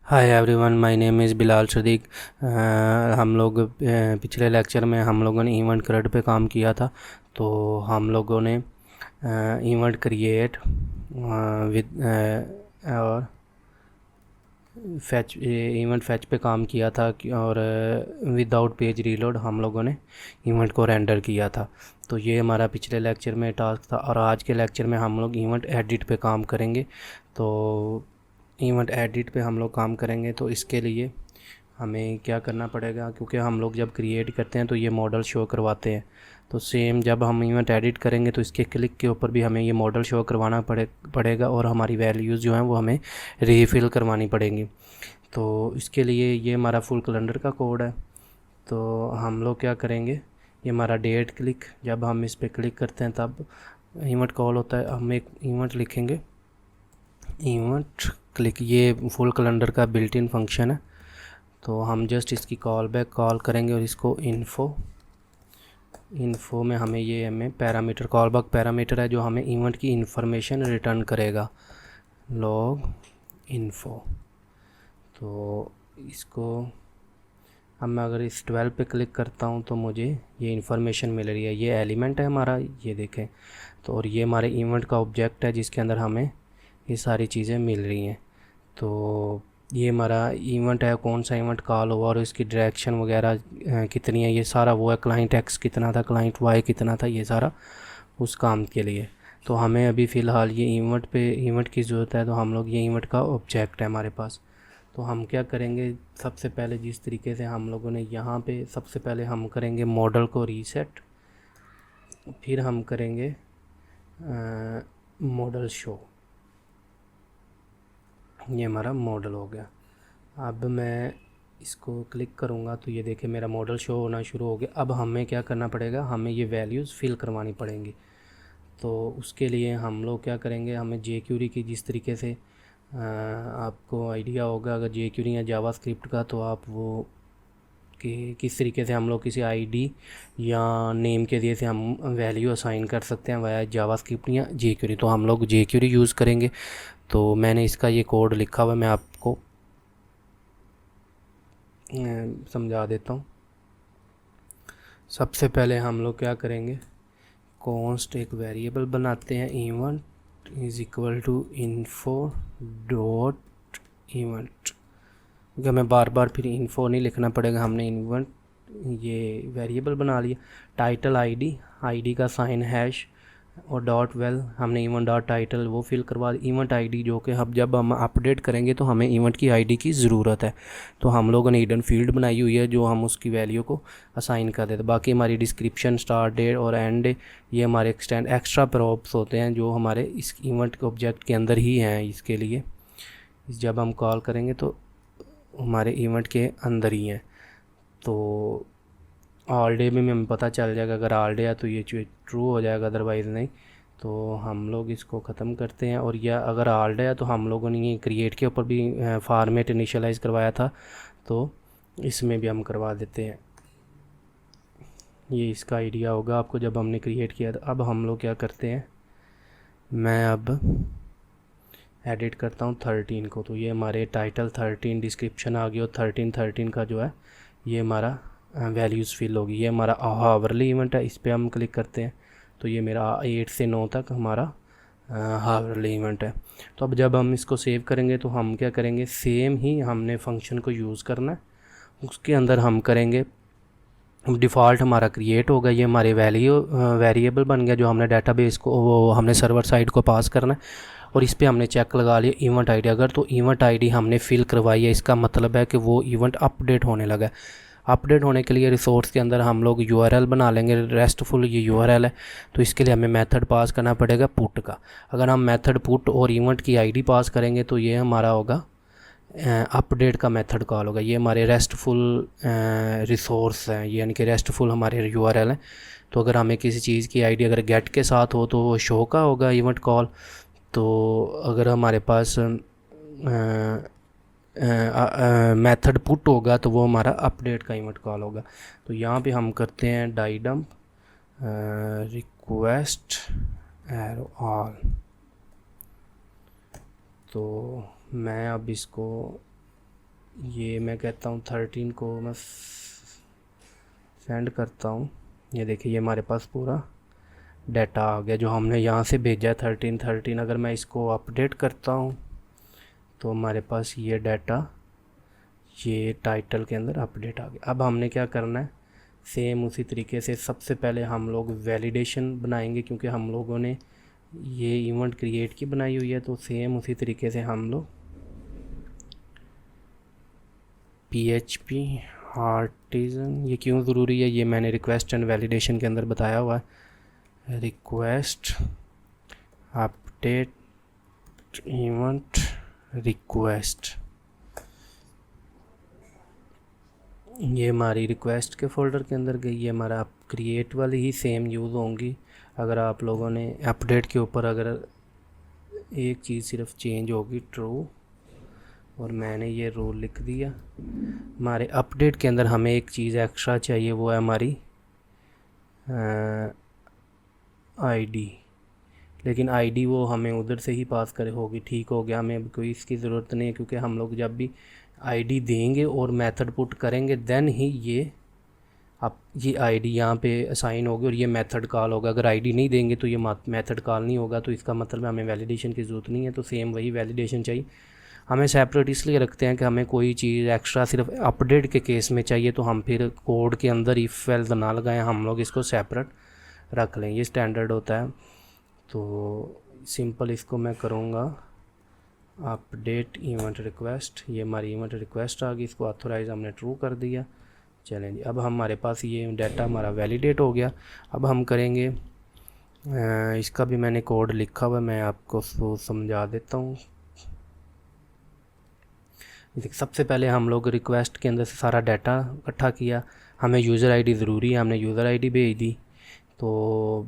Hi everyone, my name is Bilal Sadiq. हम लोग पिछले लेक्चर में हम लोगों ने इवेंट क्रेड पे काम किया था। तो हम लोगों ने इवेंट क्रिएट विद और फैच इवेंट फैच पे काम किया था और विदाउट पेज रीलोड हम लोगों ने इवेंट को रेंडर किया था। तो ये हमारा पिछले लेक्चर में टास्क था और आज के लेक्चर में हम लोग इवेंट एडिट पे काम करेंगे। तो इवेंट एडिट पे हम लोग काम करेंगे, तो इसके लिए हमें क्या करना पड़ेगा, क्योंकि हम लोग जब क्रिएट करते हैं तो ये मॉडल शो करवाते हैं। तो सेम जब हम इवेंट एडिट करेंगे तो इसके क्लिक के ऊपर भी हमें ये मॉडल शो करवाना पड़ेगा और हमारी वैल्यूज़ जो हैं वो हमें रीफिल करवानी पड़ेंगी। तो इसके लिए ये हमारा फुल कैलेंडर का कोड है। तो हम लोग क्या करेंगे, ये हमारा डेट क्लिक, जब हम इस पर क्लिक करते हैं तब इवेंट कॉल होता है। हम एक इवेंट लिखेंगे, इवेंट क्लिक, ये फुल कैलेंडर का बिल्ट इन फंक्शन है। तो हम जस्ट इसकी कॉल बैक कॉल करेंगे और इसको इन्फो में हमें पैरामीटर कॉल बैक पैरामीटर है जो हमें इवेंट की इंफॉर्मेशन रिटर्न करेगा, लॉग इन्फो। तो इसको अब मैं अगर इस 12 पे क्लिक करता हूँ तो मुझे ये इन्फॉर्मेशन मिल रही है। ये एलिमेंट है हमारा, ये देखें। तो और ये हमारे इवेंट का ऑब्जेक्ट है जिसके अंदर हमें ये सारी चीज़ें मिल रही हैं। तो ये हमारा इवेंट है, कौन सा इवेंट कॉल हुआ और इसकी डायरेक्शन वगैरह कितनी है, ये सारा वो है। क्लाइंट एक्स कितना था, क्लाइंट वाई कितना था, ये सारा उस काम के लिए। तो हमें अभी फ़िलहाल ये इवेंट की ज़रूरत है, तो हम लोग ये इवेंट का ऑब्जेक्ट है हमारे पास। तो हम क्या करेंगे, सबसे पहले जिस तरीके से हम लोगों ने यहाँ पे सबसे पहले हम करेंगे मॉडल को रीसेट, फिर हम करेंगे मॉडल शो। ये हमारा मॉडल हो गया। अब मैं इसको क्लिक करूँगा तो ये देखिए मेरा मॉडल शो होना शुरू हो गया। अब हमें क्या करना पड़ेगा, हमें ये वैल्यूज़ फिल करवानी पड़ेंगी। तो उसके लिए हम लोग क्या करेंगे, हमें जेक्यूरी की जिस तरीके से आपको आइडिया होगा, अगर जेक्यूरी या जावास्क्रिप्ट का, तो आप वो कि किस तरीके से हम लोग किसी आईडी या नेम के दिए से हम वैल्यू असाइन कर सकते हैं वाया जावास्क्रिप्ट या जेक्यूरी। तो हम लोग जेक्यूरी यूज़ करेंगे। तो मैंने इसका ये कोड लिखा हुआ है, मैं आपको समझा देता हूँ। सबसे पहले हम लोग क्या करेंगे, कॉन्स्ट एक वेरिएबल बनाते हैं, event is equal to info dot event. क्योंकि हमें बार बार फिर इन्फो नहीं लिखना पड़ेगा, हमने इवेंट ये वेरिएबल बना लिया। टाइटल आईडी का साइन हैश और डॉट वेल, हमने इवेंट डॉट टाइटल वो फिल करवा दी। इवेंट आईडी जो कि हम जब हम अपडेट करेंगे तो हमें इवेंट की आईडी की ज़रूरत है। तो हम लोगों ने हिडन फील्ड बनाई हुई है जो हम उसकी वैल्यू को असाइन कर देते। बाकी हमारी डिस्क्रिप्शन, स्टार्ट डेट और एंड डे, ये हमारे एक्स्ट्रा प्रॉप्स होते हैं जो हमारे इस इवेंट के ऑब्जेक्ट के अंदर ही हैं। इसके लिए जब हम कॉल करेंगे तो हमारे इवेंट के अंदर ही हैं। तो ऑल डे में हमें पता चल जाएगा, अगर ऑल डे है तो ये ट्रू हो जाएगा, अदरवाइज़ नहीं। तो हम लोग इसको ख़त्म करते हैं। और या अगर ऑल डे है तो हम लोगों ने ये क्रिएट के ऊपर भी फॉर्मेट इनिशियलाइज़ करवाया था, तो इसमें भी हम करवा देते हैं। ये इसका आइडिया होगा आपको जब हमने क्रिएट किया था। अब हम लोग क्या करते हैं, मैं अब एडिट करता हूँ 13 को। तो ये हमारे टाइटल 13, डिस्क्रिप्शन आ गया और 13 का जो है ये हमारा वैल्यूज़ फिल होगी। ये हमारा हावरली इवेंट है, इस पर हम क्लिक करते हैं तो ये मेरा 8 से 9 तक हमारा हावरली इवेंट है। तो अब जब हम इसको सेव करेंगे तो हम क्या करेंगे, सेम ही हमने फंक्शन को यूज़ करना है। उसके अंदर हम करेंगे, डिफ़ॉल्ट हमारा क्रिएट होगा, ये हमारे वेरिएबल बन गया जो हमने डेटाबेस को, वो हमने सर्वर साइड को पास करना है। और इस पे हमने चेक लगा लिया इवेंट आईडी, अगर तो इवेंट आईडी हमने फिल करवाई है, इसका मतलब है कि वो इवेंट अपडेट होने लगा है। अपडेट होने के लिए रिसोर्स के अंदर हम लोग यूआरएल बना लेंगे, रेस्टफुल ये यूआरएल है। तो इसके लिए हमें मेथड पास करना पड़ेगा पुट का। अगर हम मेथड पुट और इवेंट की आईडी पास करेंगे तो ये हमारा होगा अपडेट का मेथड कॉल होगा। ये हमारे रेस्टफुल रिसोर्स हैं, यानी कि रेस्टफुल हमारे यूआरएल हैं। तो अगर हमें किसी चीज़ की आईडी अगर गेट के साथ हो तो वो शो का होगा इवेंट कॉल। तो अगर हमारे पास मेथड पुट होगा तो वो हमारा अपडेट का इवेंट कॉल होगा। तो यहाँ पे हम करते हैं die dump request arrow all. तो मैं अब इसको ये मैं कहता हूँ 13 को मैं सेंड करता हूँ। ये देखिए ये हमारे पास पूरा डाटा आ गया जो हमने यहाँ से भेजा है 13 अगर मैं इसको अपडेट करता हूँ तो हमारे पास ये डाटा ये टाइटल के अंदर अपडेट आ गया। अब हमने क्या करना है, सेम उसी तरीके से सबसे पहले हम लोग वैलिडेशन बनाएंगे, क्योंकि हम लोगों ने ये इवेंट क्रिएट की बनाई हुई है। तो सेम उसी तरीके से हम लोग PHP आर्टिजन, ये क्यों ज़रूरी है ये मैंने रिक्वेस्ट एंड वैलिडेशन के अंदर बताया हुआ है। रिक्वेस्ट अपडेट इवेंट रिक्वेस्ट, ये हमारी रिक्वेस्ट के फ़ोल्डर के अंदर गई है। हमारा क्रिएट वाली ही सेम यूज़ होंगी। अगर आप लोगों ने अपडेट के ऊपर अगर एक चीज़ सिर्फ चेंज होगी ट्रू, और मैंने ये रूल लिख दिया। हमारे अपडेट के अंदर हमें एक चीज़ एक्स्ट्रा चाहिए, वो है हमारी आईडी, लेकिन आईडी वो हमें उधर से ही पास करे होगी। ठीक हो गया, हमें कोई इसकी ज़रूरत नहीं है, क्योंकि हम लोग जब भी आईडी देंगे और मेथड पुट करेंगे देन ही ये आईडी यहाँ पे असाइन होगी और ये मेथड कॉल होगा। अगर आईडी नहीं देंगे तो ये मेथड कॉल नहीं होगा। तो इसका मतलब हमें वैलिडेशन की ज़रूरत नहीं है। तो सेम वही वैलिडेशन चाहिए। हमें सेपरेट इसलिए रखते हैं कि हमें कोई चीज़ एक्स्ट्रा सिर्फ अपडेट के केस में चाहिए, तो हम फिर कोड के अंदर इफ एल्स ना लगाएं, हम लोग इसको सेपरेट रख लें। ये स्टैंडर्ड होता है। तो सिंपल इसको मैं करूँगा अपडेट इवेंट रिक्वेस्ट। ये हमारी इवेंट रिक्वेस्ट आ गई, इसको ऑथोराइज हमने ट्रू कर दिया। चलें जी, अब हमारे पास ये डाटा हमारा वैलिडेट हो गया। अब हम करेंगे इसका भी मैंने कोड लिखा हुआ है, मैं आपको समझा देता हूँ। सबसे पहले हम लोग रिक्वेस्ट के अंदर से सारा डाटा इकट्ठा किया। हमें यूज़र आईडी ज़रूरी है, हमने यूज़र आईडी भेज दी। तो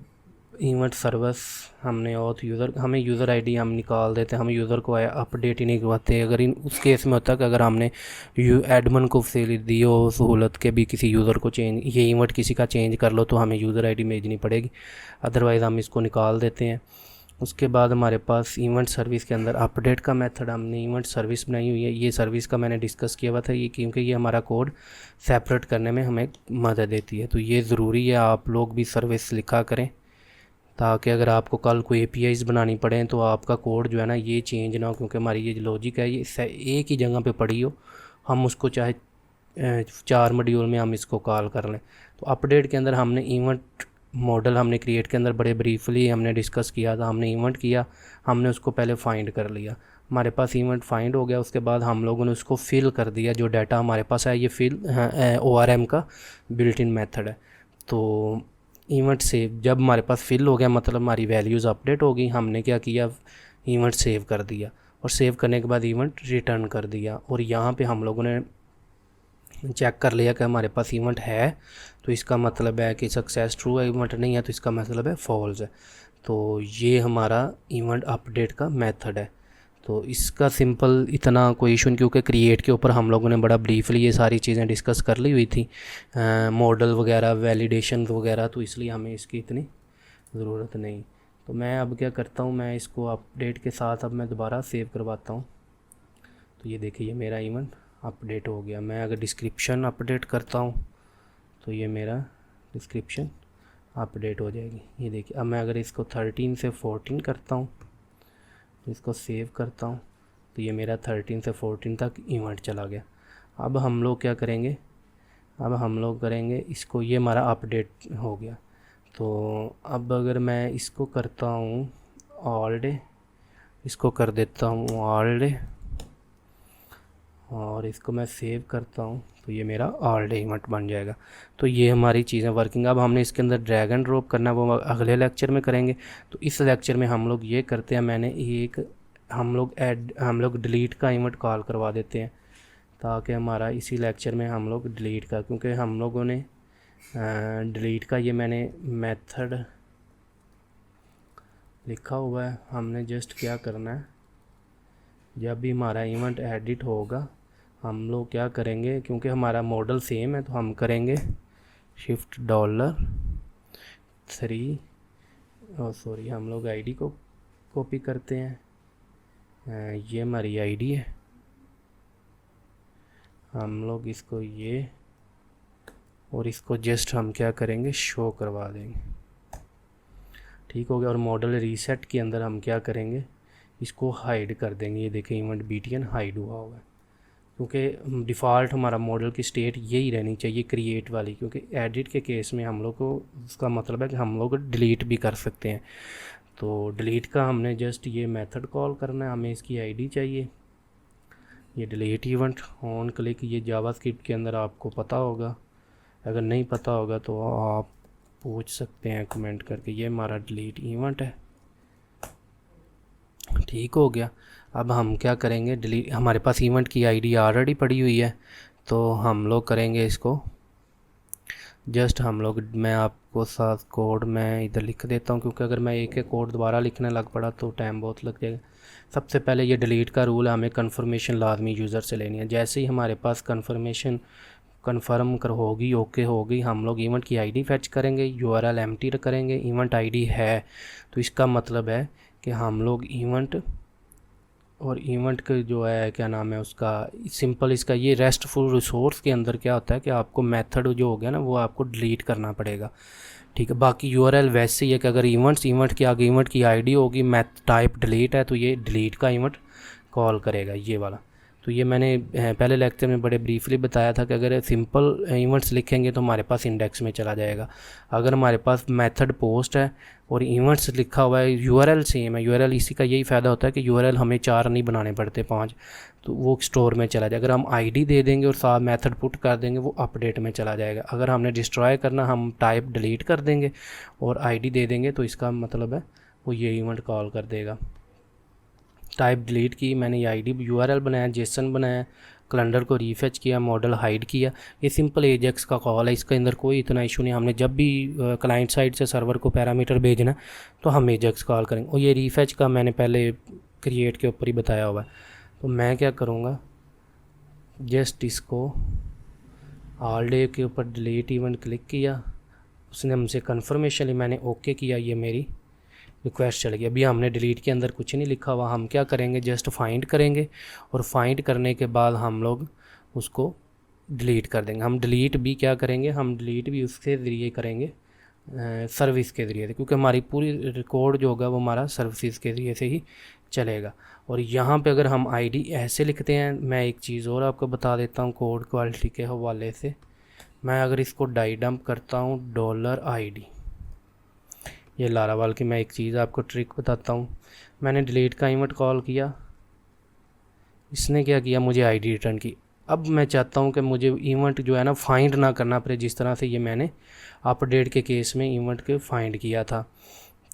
इवेंट सर्विस हमने और हमें यूज़र आईडी हम निकाल देते हैं। हम यूज़र को अपडेट ही नहीं करवाते। अगर उस केस में होता है कि अगर हमने एडमिन को फैसिलिटी दी हो सहूलत के भी किसी यूज़र को चेंज, ये इवेंट किसी का चेंज कर लो, तो हमें यूज़र आईडी भेजनी पड़ेगी। अदरवाइज़ हम इसको निकाल देते हैं। उसके बाद हमारे पास इवेंट सर्विस के अंदर अपडेट का मेथड हमने इवेंट सर्विस बनाई हुई है। ये सर्विस का मैंने डिस्कस किया हुआ था, ये क्योंकि ये हमारा कोड सेपरेट करने में हमें मदद देती है। तो ये ज़रूरी है आप लोग भी सर्विस लिखा करें, ताकि अगर आपको कल कोई APIs बनानी पड़े तो आपका कोड जो है ना ये चेंज ना हो, क्योंकि हमारी ये लॉजिक है ये एक ही जगह पे पड़ी हो, हम उसको चाहे 4 मॉड्यूल में हम इसको कॉल कर लें। तो अपडेट के अंदर हमने इवेंट मॉडल हमने क्रिएट के अंदर बड़े ब्रीफली हमने डिस्कस किया था। हमने इवेंट किया, हमने उसको पहले फाइंड कर लिया। हमारे पास इवेंट फाइंड हो गया। उसके बाद हम लोगों ने उसको फिल कर दिया। जो डाटा हमारे पास है ये फिल ORM का बिल्ट इन मेथड है। तो इवेंट सेव जब हमारे पास फिल हो गया, मतलब हमारी वैल्यूज़ अपडेट हो गई। हमने क्या किया, इवेंट सेव कर दिया, और सेव करने के बाद इवेंट रिटर्न कर दिया। और यहाँ पे हम लोगों ने चेक कर लिया कि हमारे पास इवेंट है, तो इसका मतलब है कि सक्सेस ट्रू है। इवेंट नहीं है तो इसका मतलब है फॉल्स है। तो ये हमारा इवेंट अपडेट का मेथड है। तो इसका सिंपल इतना कोई इशू नहीं, क्योंकि क्रिएट के ऊपर हम लोगों ने बड़ा ब्रीफली ये सारी चीज़ें डिस्कस कर ली हुई थी, मॉडल वगैरह वैलिडेशन वगैरह, तो इसलिए हमें इसकी इतनी ज़रूरत नहीं। तो मैं अब क्या करता हूँ, मैं इसको अपडेट के साथ अब मैं दोबारा सेव करवाता हूँ। तो ये देखिए ये मेरा इवेंट अपडेट हो गया। मैं अगर डिस्क्रिप्शन अपडेट करता हूँ तो ये मेरा डिस्क्रिप्शन अपडेट हो जाएगी। ये देखिए अब मैं अगर इसको 13 से 14 करता हूँ, तो इसको सेव करता हूँ, तो ये मेरा 13 से 14 तक इवेंट चला गया। अब हम लोग क्या करेंगे, अब हम लोग करेंगे इसको, ये हमारा अपडेट हो गया। तो अब अगर मैं इसको करता हूँ ऑल डे, इसको कर देता हूँ ऑल डे, और इसको मैं सेव करता हूँ, तो ये मेरा ऑल डे इवेंट बन जाएगा। तो ये हमारी चीज़ें वर्किंग। अब हमने इसके अंदर ड्रैग एंड ड्रॉप करना है, वो अगले लेक्चर में करेंगे। तो इस लेक्चर में हम लोग ये करते हैं, मैंने एक हम लोग डिलीट का इवेंट कॉल करवा देते हैं, ताकि हमारा इसी लेक्चर में हम लोग डिलीट का, क्योंकि हम लोगों ने डिलीट का ये मैंने मेथड लिखा हुआ है। हमने जस्ट क्या करना है, जब भी हमारा इवेंट एडिट होगा हम लोग क्या करेंगे, क्योंकि हमारा मॉडल सेम है, तो हम करेंगे $3 सॉरी हम लोग आईडी को कॉपी करते हैं। ये हमारी आईडी है, हम लोग इसको ये और इसको जस्ट हम क्या करेंगे, शो करवा देंगे। ठीक हो गया। और मॉडल रीसेट के अंदर हम क्या करेंगे, इसको हाइड कर देंगे। ये देखें इवेंट BTN हाइड हुआ हुआ है, क्योंकि डिफ़ॉल्ट हमारा मॉडल की स्टेट यही रहनी चाहिए क्रिएट वाली, क्योंकि एडिट के केस में हम लोग को उसका मतलब है कि हम लोग डिलीट भी कर सकते हैं। तो डिलीट का हमने जस्ट ये मेथड कॉल करना है, हमें इसकी आईडी चाहिए। ये डिलीट इवेंट ऑन क्लिक, ये जावास्क्रिप्ट के अंदर आपको पता होगा, अगर नहीं पता होगा तो आप पूछ सकते हैं कमेंट करके। ये हमारा डिलीट इवेंट है। ठीक हो गया। अब हम क्या करेंगे, डिलीट, हमारे पास इवेंट की आईडी ऑलरेडी पड़ी हुई है, तो हम लोग करेंगे इसको जस्ट हम लोग, मैं आपको साथ कोड मैं इधर लिख देता हूँ, क्योंकि अगर मैं एक कोड दोबारा लिखने लग पड़ा तो टाइम बहुत लग जाएगा। सबसे पहले ये डिलीट का रूल है, हमें कन्फर्मेशन लाजमी यूज़र से लेनी है। जैसे ही हमारे पास कन्फर्मेशन कन्फर्म कर होगी, ओके होगी, हम लोग इवेंट की आईडी फैच करेंगे, URL एम्प्टी करेंगे। इवेंट आईडी है तो इसका मतलब है कि हम लोग इवेंट और इवेंट के जो है क्या नाम है उसका, सिंपल इसका ये रेस्टफुल रिसोर्स के अंदर क्या होता है कि आपको मेथड जो हो गया ना वो आपको डिलीट करना पड़ेगा। ठीक है। बाकी URL वैसे ही है कि अगर इवेंट के आगे इवेंट की आईडी होगी, मैथ टाइप डिलीट है, तो ये डिलीट का इवेंट कॉल करेगा, ये वाला। तो ये मैंने पहले लेक्चर में बड़े ब्रीफली बताया था कि अगर सिंपल इवेंट्स लिखेंगे तो हमारे पास इंडेक्स में चला जाएगा। अगर हमारे पास मेथड पोस्ट है और इवेंट्स लिखा हुआ है, URL सेम है, URL इसी का यही फ़ायदा होता है कि URL हमें 4 नहीं बनाने पड़ते, 5, तो वो स्टोर में चला जाएगा। अगर हम आईडी दे देंगे और साथ मेथड पुट कर देंगे, वो अपडेट में चला जाएगा। अगर हमने डिस्ट्रॉय करना, हम टाइप डिलीट कर देंगे और आईडी दे देंगे, तो इसका मतलब है वो ये इवेंट कॉल कर देगा। टाइप डिलीट की, मैंने ये आईडी URL बनाया, जेसन बनाया, कैलेंडर को रीफेच किया, मॉडल हाइड किया। ये सिंपल एजेक्स का कॉल है, इसके अंदर कोई इतना इशू नहीं। हमने जब भी क्लाइंट साइड से सर्वर को पैरामीटर भेजना तो हम एजेक्स कॉल करेंगे। और ये रीफेच का मैंने पहले क्रिएट के ऊपर ही बताया हुआ है। तो मैं क्या करूँगा, जस्ट इसको ऑल डे के ऊपर डिलीट इवेंट क्लिक किया, उसने हमसे कन्फर्मेशन ली, मैंने ओके किया, ये मेरी रिक्वेस्ट चल गई। अभी हमने डिलीट के अंदर कुछ नहीं लिखा हुआ। हम क्या करेंगे, जस्ट फाइंड करेंगे और फाइंड करने के बाद हम लोग उसको डिलीट कर देंगे। हम डिलीट भी क्या करेंगे, हम डिलीट भी उसके ज़रिए करेंगे, सर्विस के ज़रिए से, क्योंकि हमारी पूरी रिकॉर्ड जो होगा वो हमारा सर्विस के ज़रिए से ही चलेगा। और यहाँ पे अगर हम आईडी ऐसे लिखते हैं, मैं एक चीज़ और आपको बता देता हूँ कोड क्वालिटी के हवाले से। मैं अगर इसको डाई डंप करता हूँ $ID, ये लारावाल की मैं एक चीज़ आपको ट्रिक बताता हूँ। मैंने डिलीट का इवेंट कॉल किया, इसने क्या किया, मुझे आईडी रिटर्न की। अब मैं चाहता हूँ कि मुझे इवेंट जो है ना फाइंड ना करना पड़े, जिस तरह से ये मैंने अपडेट के केस में इवेंट के फाइंड किया था।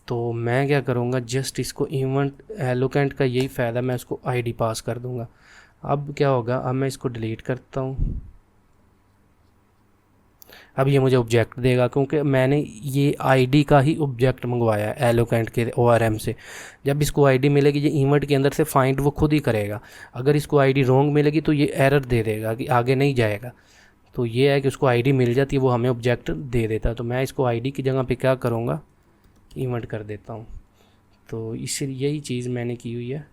तो मैं क्या करूँगा, जस्ट इसको इवेंट एलोकेंट का यही फ़ायदा, मैं उसको आईडी पास कर दूँगा। अब क्या होगा, अब मैं इसको डिलीट करता हूँ। अब ये मुझे ऑब्जेक्ट देगा, क्योंकि मैंने ये आईडी का ही ऑब्जेक्ट मंगवाया है एलोकेंट के ORM से। जब इसको आईडी मिलेगी, ये इवेंट के अंदर से फाइंड वो खुद ही करेगा। अगर इसको आईडी रॉन्ग मिलेगी तो ये एरर दे देगा कि आगे नहीं जाएगा। तो ये है कि उसको आईडी मिल जाती है, वो हमें ऑब्जेक्ट दे देता है। तो मैं इसको आईडी की जगह पे क्या करूँगा, इवेंट कर देता हूँ। तो इसी यही चीज़ मैंने की हुई है।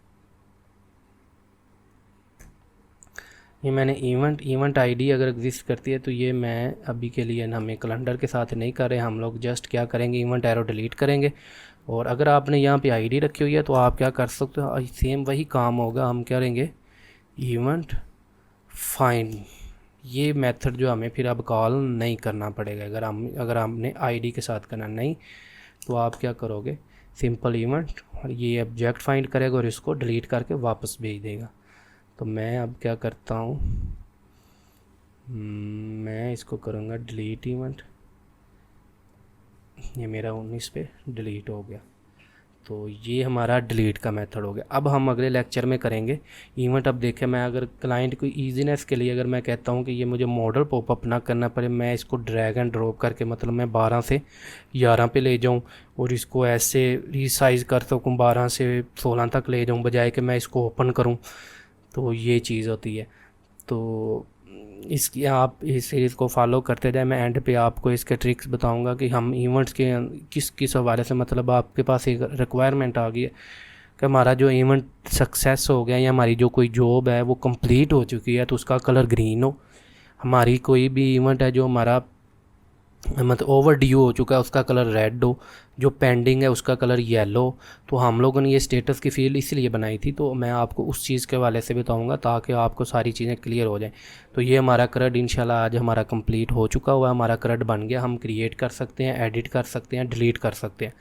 ये मैंने इवेंट आईडी अगर एग्जिस्ट करती है तो ये मैं अभी के लिए हमें कैलेंडर के साथ नहीं कर रहे, हम लोग जस्ट क्या करेंगे, इवेंट एरो डिलीट करेंगे। और अगर आपने यहाँ पे आईडी रखी हुई है तो आप क्या कर सकते हो, सेम वही काम होगा। हम करेंगे इवेंट फाइंड, ये मेथड जो हमें फिर अब कॉल नहीं करना पड़ेगा। अगर हमने आईडी के साथ करना नहीं, तो आप क्या करोगे, सिंपल इवेंट और ये ऑब्जेक्ट फाइंड करेगा और इसको डिलीट करके वापस भेज देगा। तो मैं अब क्या करता हूँ, मैं इसको करूँगा डिलीट इवेंट, ये मेरा 19 पे डिलीट हो गया। तो ये हमारा डिलीट का मेथड हो गया। अब हम अगले लेक्चर में करेंगे इवेंट। अब देखें, मैं अगर क्लाइंट को ईजीनेस के लिए अगर मैं कहता हूँ कि ये मुझे मॉडल पॉपअप ना करना पड़े, मैं इसको ड्रैग एंड ड्रॉप करके, मतलब मैं 12 से 11 पे ले जाऊँ और इसको ऐसे रीसाइज़ कर सकूँ, 12 से 16 तक ले जाऊँ, बजाय कि मैं इसको ओपन करूँ। तो ये चीज़ होती है। तो इसकी आप इस सीरीज़ को फॉलो करते जाए। मैं एंड पे आपको इसके ट्रिक्स बताऊंगा कि हम इवेंट्स के किस किस हवाले से, मतलब आपके पास एक रिक्वायरमेंट आ गई है कि हमारा जो इवेंट सक्सेस हो गया या हमारी जो कोई जॉब है वो कंप्लीट हो चुकी है तो उसका कलर ग्रीन हो, हमारी कोई भी इवेंट है जो हमारा मतलब ओवर ड्यू हो चुका है उसका कलर रेड हो, जो पेंडिंग है उसका कलर येलो। तो हम लोगों ने ये स्टेटस की फील्ड इसलिए बनाई थी, तो मैं आपको उस चीज़ के हवाले से बताऊंगा ताकि आपको सारी चीज़ें क्लियर हो जाएं। तो ये हमारा क्रड इंशाल्लाह आज हमारा कंप्लीट हो चुका हुआ है, हमारा क्रड बन गया। हम क्रिएट कर सकते हैं, एडिट कर सकते हैं, डिलीट कर सकते हैं।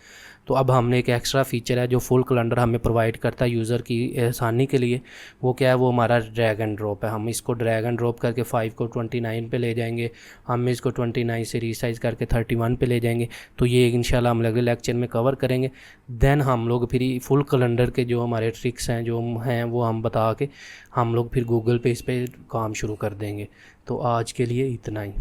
तो अब हमने एक एक्स्ट्रा फीचर है जो फुल कैलेंडर हमें प्रोवाइड करता है यूज़र की आसानी के लिए। वो क्या है, वो हमारा ड्रैग एंड ड्रॉप है। हम इसको ड्रैग एंड ड्रॉप करके 5 को 29 पे ले जाएंगे, हम इसको 29 से रीसाइज़ करके 31 पे ले जाएंगे। तो ये इंशाल्लाह हम अगले लेक्चर में कवर करेंगे। देन हम लोग फिर फुल कैलेंडर के जो हमारे ट्रिक्स हैं जो हैं वो हम बता के हम लोग फिर गूगल पे इस पर काम शुरू कर देंगे। तो आज के लिए इतना ही।